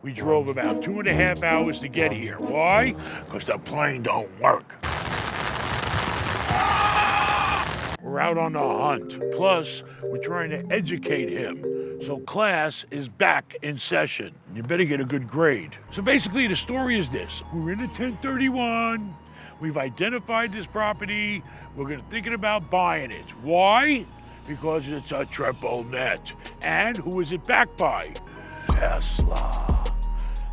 We drove about 2.5 hours to get here. Why? Because the plane don't work. We're out on the hunt. Plus, we're trying to educate him. So class is back in session. You better get a good grade. So basically, the story is this. We're in a 1031. We've identified this property. We're thinking about buying it. Why? Because it's a triple net. And who is it backed by? Tesla.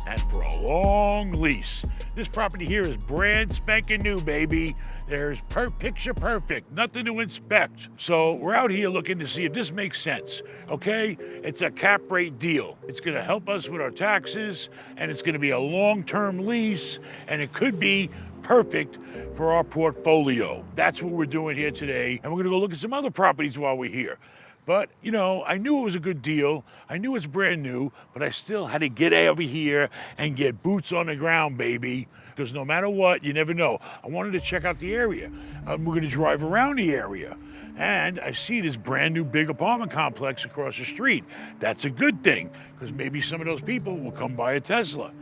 And for a long lease. This property here is brand spanking new, baby. There's picture perfect, nothing to inspect. So we're out here looking to see if this makes sense, okay? It's a cap rate deal. It's gonna help us with our taxes, and it's gonna be a long-term lease, and it could be perfect for our portfolio. That's what we're doing here today, and we're gonna go look at some other properties while we're here. But, you know, I knew it was a good deal. I knew it's brand new, but I still had to get over here and get boots on the ground, baby. Because no matter what, you never know. I wanted to check out the area. We're gonna drive around the area. And I see this brand new big apartment complex across the street. That's a good thing, because maybe some of those people will come buy a Tesla.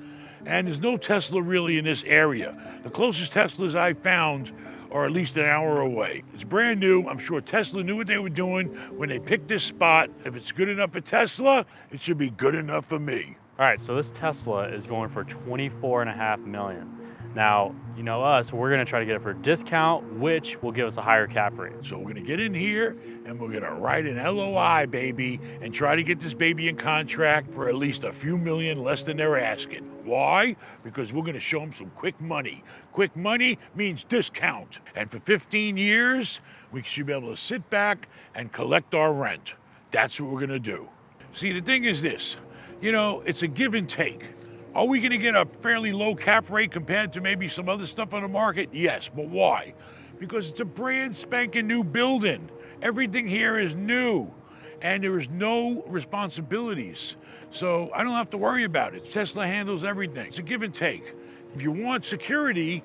And there's no Tesla really in this area. The closest Teslas I found are at least an hour away. It's brand new. I'm sure Tesla knew what they were doing when they picked this spot. If it's good enough for Tesla, it should be good enough for me. All right, so this Tesla is going for $24.5 million. Now, you know us, we're gonna try to get it for a discount, which will give us a higher cap rate. So we're gonna get in here and we're gonna write an LOI, baby, and try to get this baby in contract for at least a few million less than they're asking. Why? Because we're gonna show them some quick money. Quick money means discount. And for 15 years, we should be able to sit back and collect our rent. That's what we're gonna do. See, the thing is this, you know, it's a give and take. Are we gonna get a fairly low cap rate compared to maybe some other stuff on the market? Yes, but why? Because it's a brand spanking new building. Everything here is new, and there is no responsibilities. So I don't have to worry about it. Tesla handles everything. It's a give and take. If you want security,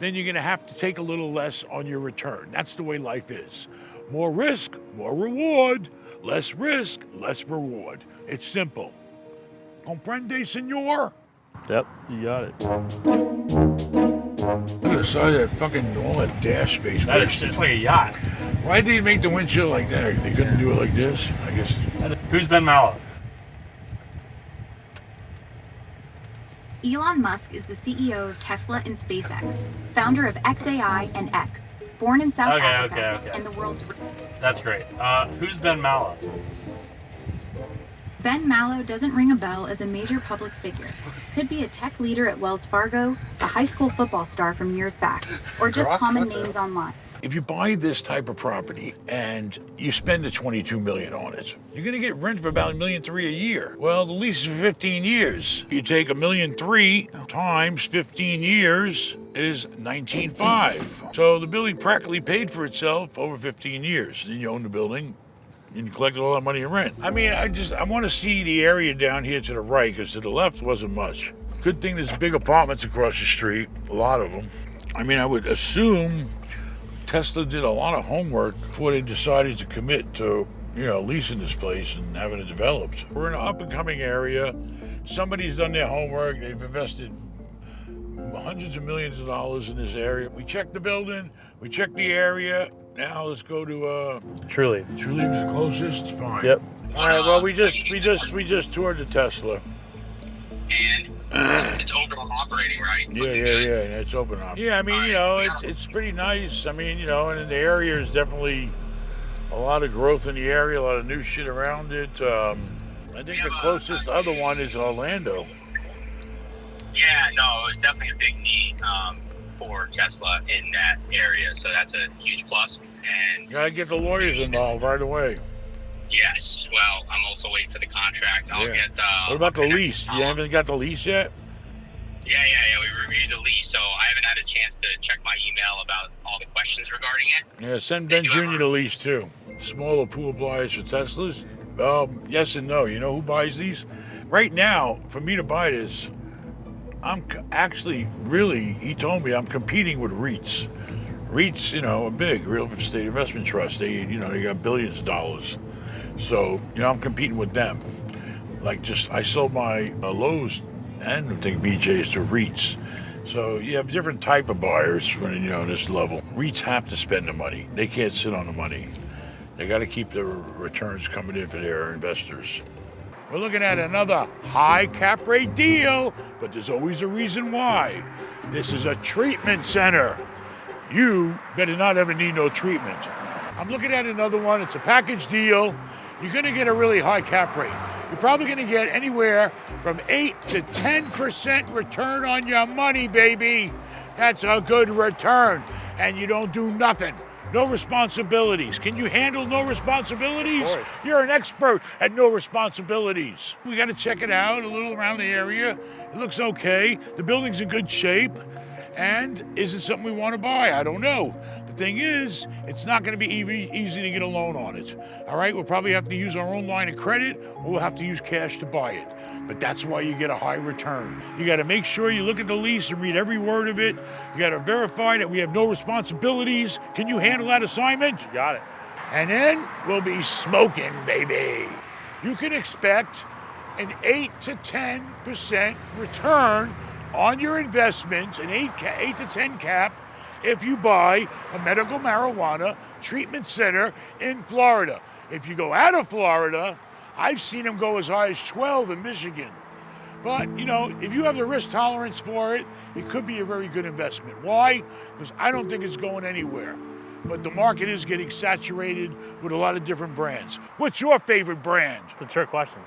then you're gonna have to take a little less on your return. That's the way life is. More risk, more reward. Less risk, less reward. It's simple. Comprende, senor? Yep, you got it. Look at the side of that fucking, all that dash space. It's like a yacht. Why did they make the windshield like that? They couldn't do it like this, I guess. Who's Ben Mallah? Elon Musk is the CEO of Tesla and SpaceX, founder of XAI and X, born in South Africa, and the world's... That's great. Who's Ben Mallah? Ben Mallah doesn't ring a bell as a major public figure. Could be a tech leader at Wells Fargo, a high school football star from years back, or just common names online. If you buy this type of property and you spend the $22 million on it, you're gonna get rent for about $1.3 million a year. Well, the lease is for 15 years. You take $1.3 million times 15 years is $19.5 million. So the building practically paid for itself over 15 years. Then you own the building, and you collected all that money in rent. I mean, I want to see the area down here to the right, because to the left wasn't much. Good thing there's big apartments across the street, a lot of them. I mean, I would assume Tesla did a lot of homework before they decided to commit to, you know, leasing this place and having it developed. We're in an up-and-coming area. Somebody's done their homework. They've invested hundreds of millions of dollars in this area. We checked the building, we checked the area. Now let's go to Truly. Truly is the closest. Fine. Yep. All right. Well, we just toured the Tesla. And it's open on operating, right? Yeah. It's open up. Yeah, I mean, you know, it's pretty nice. I mean, you know, and the area is definitely a lot of growth in the area, a lot of new shit around it. I think the closest other one is Orlando. Yeah, no, it's definitely a big need for Tesla in that area, so that's a huge plus. And You gotta get the lawyers involved right away. yes, well, I'm also waiting for the contract. I'll get What about the lease? You haven't got the lease yet? Yeah, we reviewed the lease, so I haven't had a chance to check my email about all the questions regarding it. Yeah, send Ben Jr. the lease too. Smaller pool buyers for Teslas? Yes and no. You know who buys these? Right now, for me to buy this, I'm actually really, he told me I'm competing with REITs. REITs, you know, are big, real estate investment trust. They got billions of dollars. So, I'm competing with them. Like I sold my Lowe's and I think BJ's to REITs. So you have different type of buyers when on this level. REITs have to spend the money. They can't sit on the money. They got to keep the returns coming in for their investors. We're looking at another high cap rate deal, but there's always a reason why. This is a treatment center. You better not ever need no treatment. I'm looking at another one. It's a package deal. You're going to get a really high cap rate. You're probably going to get anywhere from 8 to 10% return on your money, baby. That's a good return. And you don't do nothing. No responsibilities. Can you handle no responsibilities? Of course. You're an expert at no responsibilities. We got to check it out a little around the area. It looks okay. The building's in good shape. And is it something we want to buy? I don't know. The thing is, it's not going to be easy to get a loan on it. All right, we'll probably have to use our own line of credit, or we'll have to use cash to buy it. But that's why you get a high return. You got to make sure you look at the lease and read every word of it. You got to verify that we have no responsibilities. Can you handle that assignment? You got it. And then we'll be smoking, baby. You can expect an 8 to 10% return on your investment, an 8 to 10 cap, if you buy a medical marijuana treatment center in Florida. If you go out of Florida, I've seen them go as high as 12 in Michigan. But, if you have the risk tolerance for it, it could be a very good investment. Why? Because I don't think it's going anywhere. But the market is getting saturated with a lot of different brands. What's your favorite brand? It's a trick question.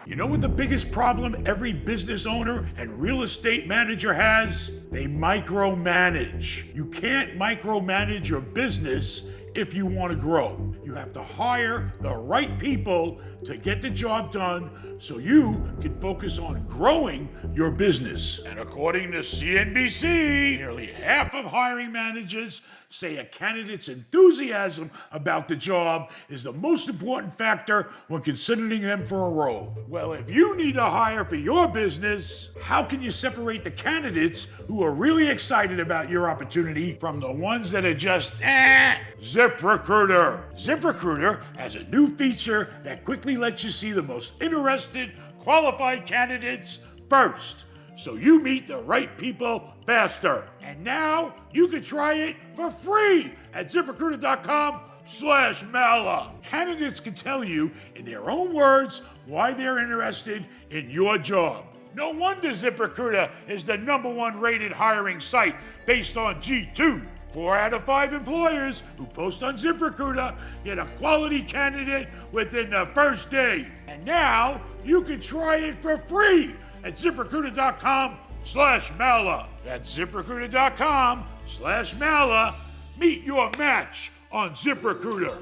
You know what the biggest problem every business owner and real estate manager has? They micromanage. You can't micromanage your business if you want to grow. You have to hire the right people to get the job done so you can focus on growing your business. And according to CNBC, nearly half of hiring managers say a candidate's enthusiasm about the job is the most important factor when considering them for a role. Well, if you need to hire for your business, how can you separate the candidates who are really excited about your opportunity from the ones that are just, ZipRecruiter. ZipRecruiter has a new feature that quickly lets you see the most interested, qualified candidates first, so you meet the right people faster. And now you can try it for free at ZipRecruiter.com/Mallah. Candidates can tell you in their own words why they're interested in your job. No wonder ZipRecruiter is the #1 rated hiring site based on G2. 4 out of 5 employers who post on ZipRecruiter get a quality candidate within the first day. And now you can try it for free at ZipRecruiter.com/Mallah. That's ZipRecruiter.com/Mallah. Meet your match on ZipRecruiter.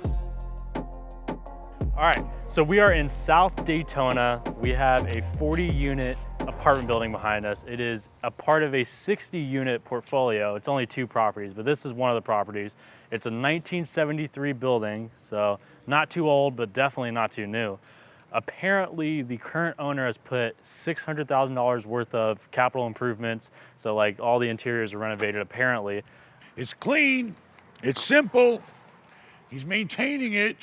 All right, so we are in South Daytona. We have a 40-unit apartment building behind us. It is a part of a 60-unit portfolio. It's only 2 properties, but this is one of the properties. It's a 1973 building, so not too old, but definitely not too new. Apparently, the current owner has put $600,000 worth of capital improvements, so like all the interiors are renovated apparently. It's clean, it's simple, he's maintaining it.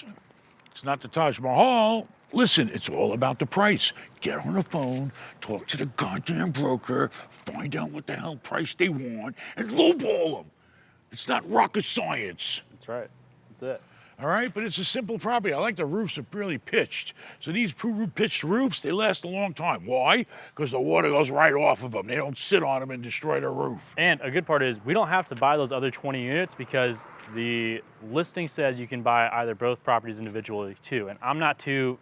It's not the Taj Mahal. Listen, it's all about the price. Get on the phone, talk to the goddamn broker, find out what the hell price they want, and lowball them. It's not rocket science. That's right, that's it. All right, but it's a simple property. I like the roofs are really pitched. So these pitched roofs, they last a long time. Why? Because the water goes right off of them. They don't sit on them and destroy the roof. And a good part is we don't have to buy those other 20 units because the listing says you can buy either both properties individually too. And I'm not too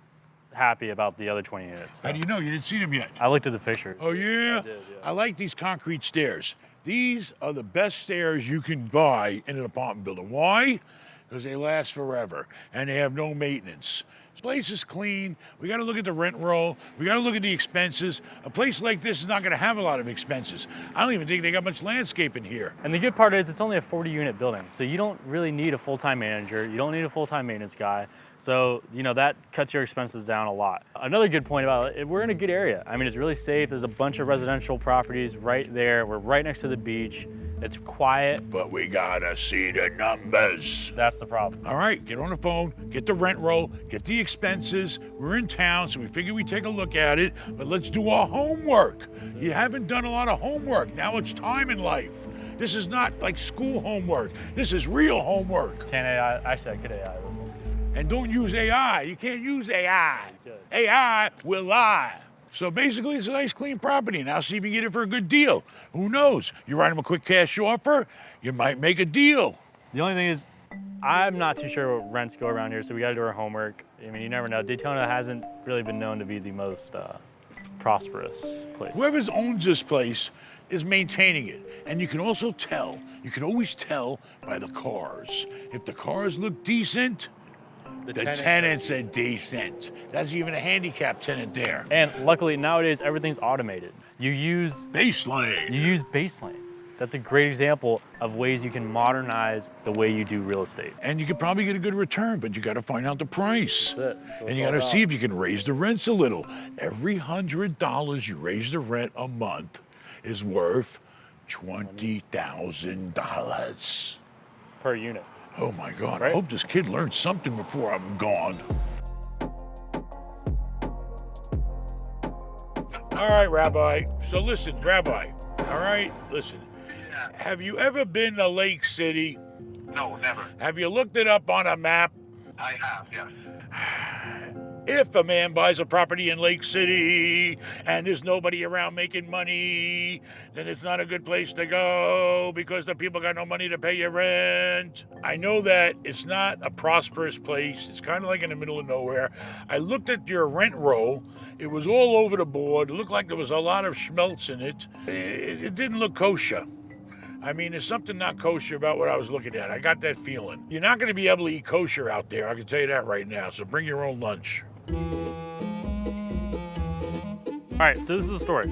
happy about the other 20 units. So. How do you know? You didn't see them yet. I looked at the pictures. Oh, yeah? I did, yeah. I like these concrete stairs. These are the best stairs you can buy in an apartment building. Why? Because they last forever and they have no maintenance. This place is clean. We got to look at the rent roll. We got to look at the expenses. A place like this is not going to have a lot of expenses. I don't even think they got much landscaping here. And the good part is it's only a 40-unit building, so you don't really need a full-time manager. You don't need a full-time maintenance guy. So, that cuts your expenses down a lot. Another good point about it, we're in a good area. I mean, it's really safe. There's a bunch of residential properties right there. We're right next to the beach. It's quiet. But we gotta see the numbers. That's the problem. All right, get on the phone, get the rent roll, get the expenses. We're in town, so we figure we take a look at it, but let's do our homework. You haven't done a lot of homework. Now it's time in life. This is not like school homework. This is real homework. Can't AI? Actually, I could AI this. And don't use AI. You can't use AI. Good. AI will lie. So basically, it's a nice, clean property. Now see if you can get it for a good deal. Who knows? You write them a quick cash offer, you might make a deal. The only thing is, I'm not too sure what rents go around here, so we got to do our homework. I mean, you never know. Daytona hasn't really been known to be the most prosperous place. Whoever owns this place is maintaining it. And you can also tell, you can always tell by the cars. If the cars look decent, the tenants are decent. That's even a handicap tenant there. And luckily nowadays everything's automated. You use base lane. That's a great example of ways you can modernize the way you do real estate. And you could probably get a good return, but you got to find out the price. That's it. That's And you got to see if you can raise the rents a little. Every $100 you raise the rent a month is worth $20,000 per unit. Oh my God, Right? I hope this kid learns something before I'm gone. All right, Rabbi. So listen, Rabbi, all right, listen. Yeah. Have you ever been to Lake City? No, never. Have you looked it up on a map? I have, yes. If a man buys a property in Lake City and there's nobody around making money, then it's not a good place to go because the people got no money to pay your rent. I know that it's not a prosperous place. It's kind of like in the middle of nowhere. I looked at your rent roll. It was all over the board. It looked like there was a lot of schmelz in it. It didn't look kosher. I mean, there's something not kosher about what I was looking at. I got that feeling. You're not going to be able to eat kosher out there. I can tell you that right now. So bring your own lunch. All right, so this is the story.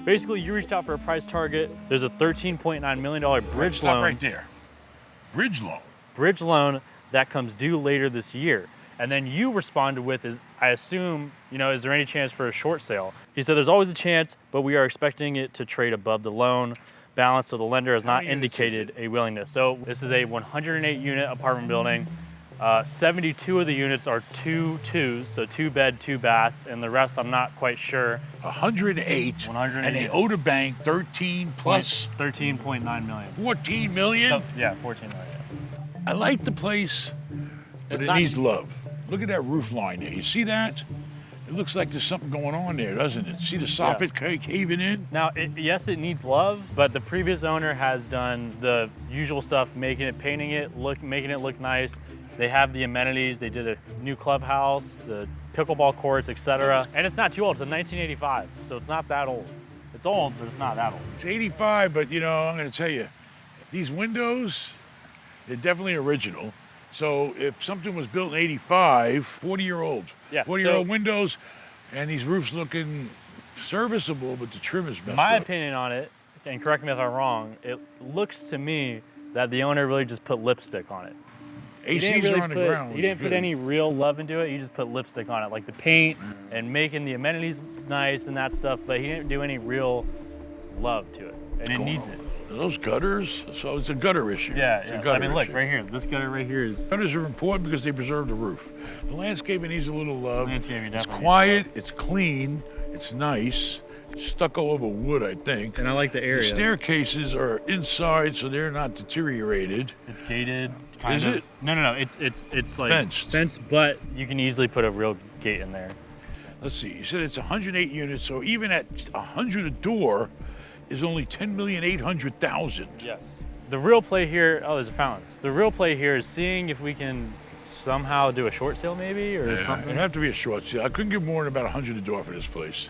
Basically, you reached out for a price target. There's a $13.9 million bridge loan. Stop right there. Bridge loan. Bridge loan that comes due later this year. And then you responded with, I assume, is there any chance for a short sale? He said, there's always a chance, but we are expecting it to trade above the loan balance, so the lender has not indicated a willingness. So this is a 108 unit apartment building. 72 of the units are 2-2s, so 2 bed, 2 baths, and the rest I'm not quite sure. 108, and they owe the bank 13 plus 13.9 million. 14 million? So, yeah, 14 million. I like the place, but It's it not needs cheap. love. Look at that roof line there. You see that? It looks like there's something going on there, doesn't it? See the soffit caving in? Now, yes, it needs love, but the previous owner has done the usual stuff, painting it, making it look nice. They have the amenities. They did a new clubhouse, the pickleball courts, etc. And it's not too old. It's a 1985, so it's not that old. It's old, but it's not that old. It's 85, but I'm going to tell you, these windows, they're definitely original. So if something was built in 85, 40-year-old, Yeah, 40-year-old so- windows, and these roofs looking serviceable, but the trim is messed My up. opinion on it, and correct me if I'm wrong, it looks to me that the owner really just put lipstick on it. ACs are on the ground. He didn't put any real love into it. He just put lipstick on it, like the paint and making the amenities nice and that stuff. But he didn't do any real love to it, and it needs it. Are those gutters? So it's a gutter issue. Yeah, It's a yeah. gutter I mean, look issue. right here. This gutter right here is. Gutters are important because they preserve the roof. The landscaping needs a little love. Landscaping It's definitely needs quiet, it's clean, it's nice. It's stucco over wood, I think. And I like the The area. staircases are inside, so they're not deteriorated. It's gated. Is it? No. It's like Fenced. but you can easily put a real gate in there. Let's see, you said it's 108 units, so even at 100 a door is only 10,800,000. Yes. The real play here. Oh, there's a fountain. The real play here is seeing if we can somehow do a short sale, maybe, or something. It'd have to be a short sale. I couldn't give more than about 100 a door for this place.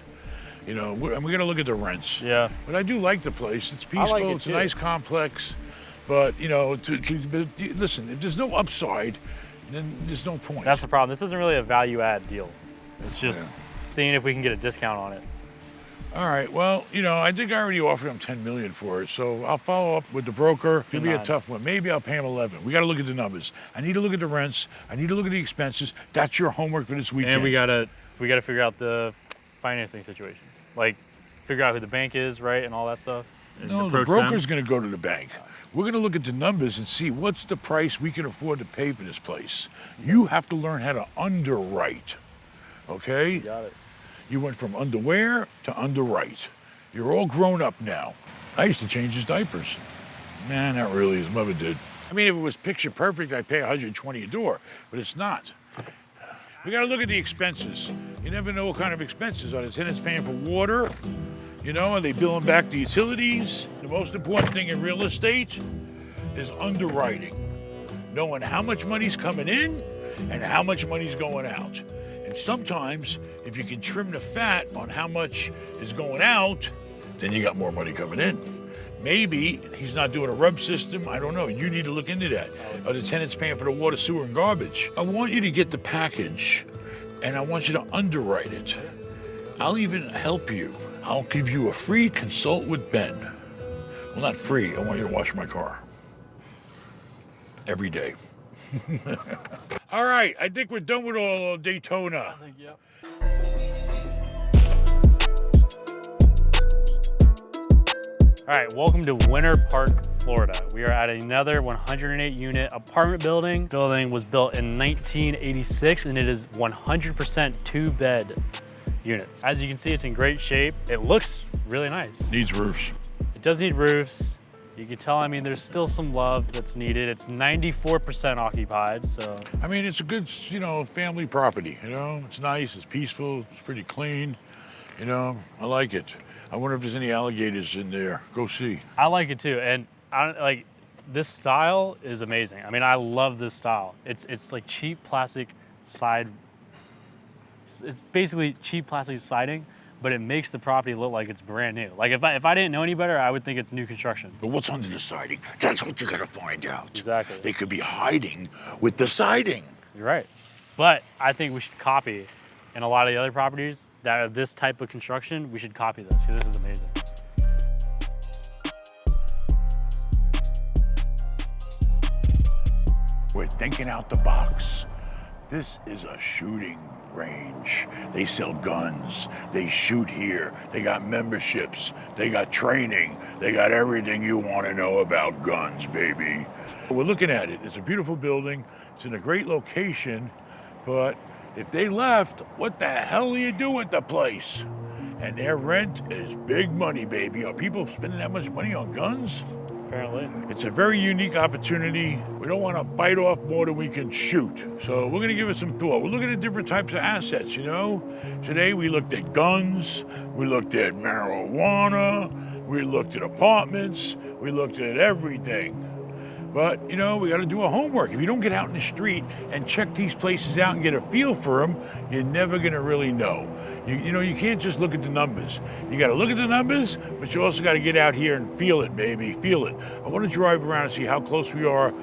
And we're gonna look at the rents. Yeah. But I do like the place. It's I peaceful. like it It's a too. nice complex. But listen, if there's no upside, then there's no point. That's the problem. This isn't really a value add deal. It's just seeing if we can get a discount on it. All right. Well, I think I already offered him 10 million for it, so I'll follow up with the broker. It'll be a Nine. tough one. Maybe I'll pay him 11. We got to look at the numbers. I need to look at the rents. I need to look at the expenses. That's your homework for this weekend. And we gotta figure out the financing situation. Like, figure out who the bank is, right, and all that stuff. No, the approach broker's them? going to go to the bank. We're going to look at the numbers and see what's the price we can afford to pay for this place. You have to learn how to underwrite, okay? Got it. You went from underwear to underwrite. You're all grown up now. I used to change his diapers. Nah, not really. His mother did. I mean, if it was picture perfect, I'd pay $120 a door, but it's not. We got to look at the expenses. You never know what kind of expenses. Are the tenants paying for water? You know, are they billing back the utilities? The most important thing in real estate is underwriting. Knowing how much money's coming in and how much money's going out. And sometimes, if you can trim the fat on how much is going out, then you got more money coming in. Maybe he's not doing a rub system. I don't know. You need to look into that. Are the tenants paying for the water, sewer, and garbage? I want you to get the package, and I want you to underwrite it. I'll even help you. I'll give you a free consult with Ben. Well, not free. I want you to wash my car. Every day. All right. I think we're done with all Daytona. I think, yep. All right, welcome to Winter Park, Florida. We are at another 108 unit apartment building. The building was built in 1986 and it is 100% 2-bed units. As you can see, it's in great shape. It looks really nice. Needs roofs. It does need roofs. You can tell, I mean, there's still some love that's needed. It's 94% occupied, so. I mean, it's a good, you know, family property, you know? It's nice, it's peaceful, it's pretty clean, you know? I like it. I wonder if there's any alligators in there. Go see. I like it too, and like this style is amazing. I mean, I love this style. It's like cheap plastic side. It's basically cheap plastic siding, but it makes the property look like it's brand new. Like if I didn't know any better, I would think it's new construction. But what's under the siding? That's what you gotta find out. Exactly. They could be hiding with the siding. You're right, but I think we should copy. And a lot of the other properties that are this type of construction, we should copy this, because this is amazing. We're thinking out the box. This is a shooting range. They sell guns. They shoot here. They got memberships. They got training. They got everything you want to know about guns, baby. We're looking at it. It's a beautiful building. It's in a great location, but if they left, what the hell do you do with the place? And their rent is big money, baby. Are people spending that much money on guns? Apparently. It's a very unique opportunity. We don't want to bite off more than we can shoot. So we're going to give it some thought. We're looking at different types of assets, you know? Today we looked at guns. We looked at marijuana. We looked at apartments. We looked at everything. But, you know, we got to do our homework. If you don't get out in the street and check these places out and get a feel for them, you're never going to really know. You know, you can't just look at the numbers. You got to look at the numbers, but you also got to get out here and feel it, baby, feel it. I want to drive around and see how close we are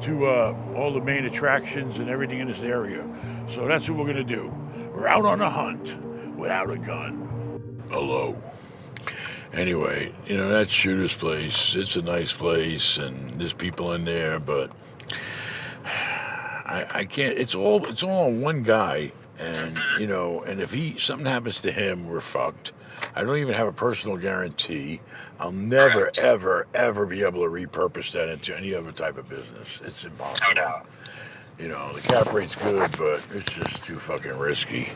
to all the main attractions and everything in this area. So that's what we're going to do. We're out on a hunt without a gun. Hello. Anyway, you know, that shooter's place, it's a nice place and there's people in there, but I can't, it's all on one guy. And, you know, and if something happens to him, we're fucked. I don't even have a personal guarantee. I'll never, ever, ever be able to repurpose that into any other type of business. It's impossible. No doubt. You know, the cap rate's good, but it's just too fucking risky.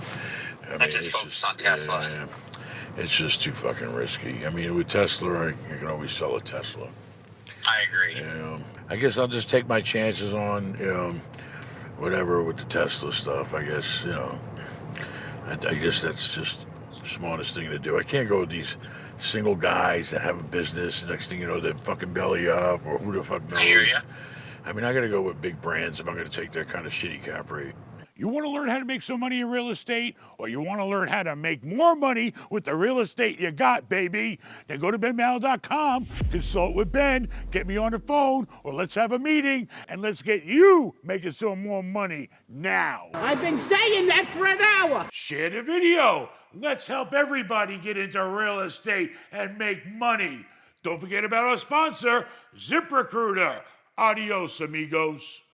I just focused on Tesla. Yeah, it's just too fucking risky. I mean, with Tesla, you can always sell a Tesla. I agree. You know, I guess I'll just take my chances on, you know, whatever with the Tesla stuff. I guess, you know, I guess that's just the smartest thing to do. I can't go with these single guys that have a business. Next thing you know, they're fucking belly up, or who the fuck knows. I hear ya. I mean, I gotta go with big brands if I'm gonna take that kind of shitty cap rate. You want to learn how to make some money in real estate, or you want to learn how to make more money with the real estate you got, baby? Then go to benmallah.com, consult with Ben, get me on the phone, or let's have a meeting, and let's get you making some more money now. I've been saying that for an hour. Share the video. Let's help everybody get into real estate and make money. Don't forget about our sponsor, ZipRecruiter. Adios, amigos.